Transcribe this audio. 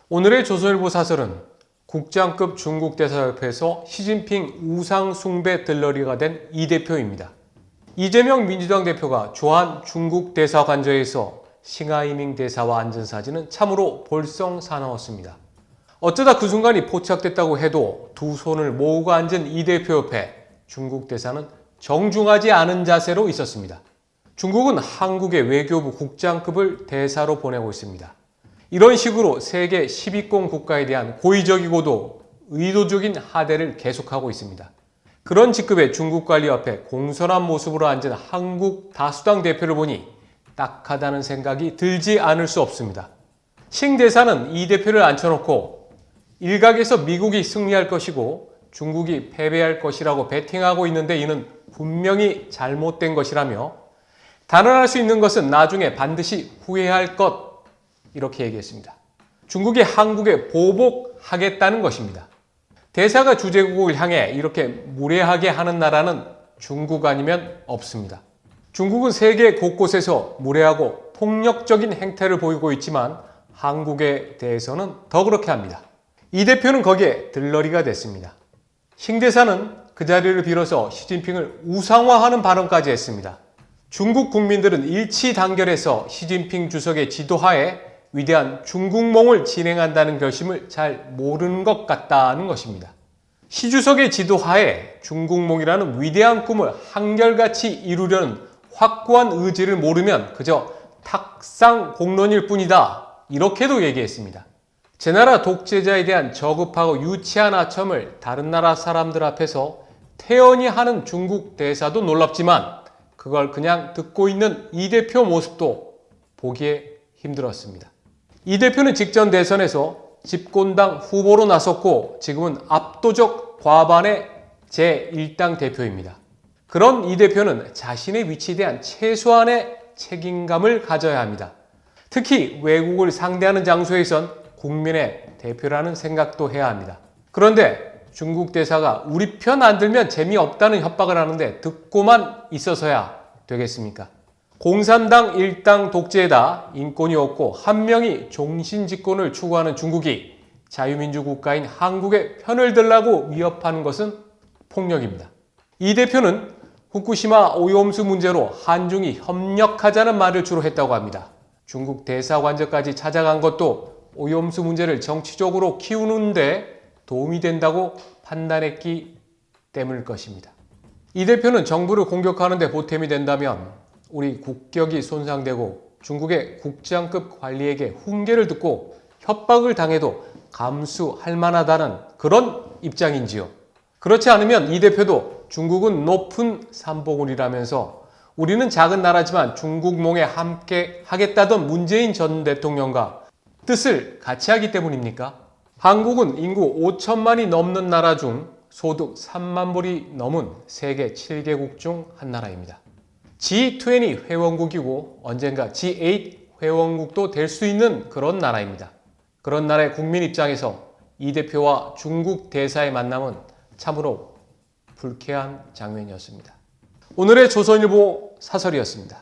오늘의 조선일보 사설은 국장급 중국 대사 옆에서 시진핑 우상 숭배 들러리가 된 이 대표입니다. 이재명 민주당 대표가 주한 중국 대사 관저에서 싱하이밍 대사와 앉은 사진은 참으로 볼썽사나웠습니다. 어쩌다 그 순간이 포착됐다고 해도 두 손을 모으고 앉은 이 대표 옆에 중국 대사는 정중하지 않은 자세로 있었습니다. 중국은 한국의 외교부 국장급을 대사로 보내고 있습니다. 이런 식으로 세계 10위권 국가에 대한 고의적이고도 의도적인 하대를 계속하고 있습니다. 그런 직급의 중국 관리 앞에 공손한 모습으로 앉은 한국 다수당 대표를 보니 딱하다는 생각이 들지 않을 수 없습니다. 싱 대사는 이 대표를 앉혀놓고 일각에서 미국이 승리할 것이고 중국이 패배할 것이라고 베팅하고 있는데 이는 분명히 잘못된 것이라며 단언할 수 있는 것은 나중에 반드시 후회할 것 이렇게 얘기했습니다. 중국이 한국에 보복하겠다는 것입니다. 대사가 주재국을 향해 이렇게 무례하게 하는 나라는 중국 아니면 없습니다. 중국은 세계 곳곳에서 무례하고 폭력적인 행태를 보이고 있지만 한국에 대해서는 더 그렇게 합니다. 이 대표는 거기에 들러리가 됐습니다. 싱 대사는 그 자리를 빌어서 시진핑을 우상화하는 발언까지 했습니다. 중국 국민들은 일치단결해서 시진핑 주석의 지도하에 위대한 중국몽을 진행한다는 결심을 잘 모르는 것 같다는 것입니다. 시 주석의 지도하에 중국몽이라는 위대한 꿈을 한결같이 이루려는 확고한 의지를 모르면 그저 탁상공론일 뿐이다. 이렇게도 얘기했습니다. 제 나라 독재자에 대한 저급하고 유치한 아첨을 다른 나라 사람들 앞에서 태연히 하는 중국 대사도 놀랍지만 그걸 그냥 듣고 있는 이 대표 모습도 보기에 힘들었습니다. 이 대표는 직전 대선에서 집권당 후보로 나섰고 지금은 압도적 과반의 제1당 대표입니다. 그런 이 대표는 자신의 위치에 대한 최소한의 책임감을 가져야 합니다. 특히 외국을 상대하는 장소에선 국민의 대표라는 생각도 해야 합니다. 그런데 중국 대사가 우리 편 안 들면 재미없다는 협박을 하는데 듣고만 있어서야 되겠습니까? 공산당 일당 독재에다 인권이 없고 한 명이 종신집권을 추구하는 중국이 자유민주 국가인 한국의 편을 들라고 위협하는 것은 폭력입니다. 이 대표는 후쿠시마 오염수 문제로 한중이 협력하자는 말을 주로 했다고 합니다. 중국 대사관저까지 찾아간 것도 오염수 문제를 정치적으로 키우는데 도움이 된다고 판단했기 때문일 것입니다. 이 대표는 정부를 공격하는 데 보탬이 된다면 우리 국격이 손상되고 중국의 국장급 관리에게 훈계를 듣고 협박을 당해도 감수할 만하다는 그런 입장인지요. 그렇지 않으면 이 대표도 중국은 높은 삼보군이라면서 우리는 작은 나라지만 중국몽에 함께 하겠다던 문재인 전 대통령과 뜻을 같이 하기 때문입니까? 한국은 인구 5천만이 넘는 나라 중 소득 3만 불이 넘은 세계 7개국 중 한 나라입니다. G20 회원국이고 언젠가 G8 회원국도 될 수 있는 그런 나라입니다. 그런 나라의 국민 입장에서 이 대표와 중국 대사의 만남은 참으로 불쾌한 장면이었습니다. 오늘의 조선일보 사설이었습니다.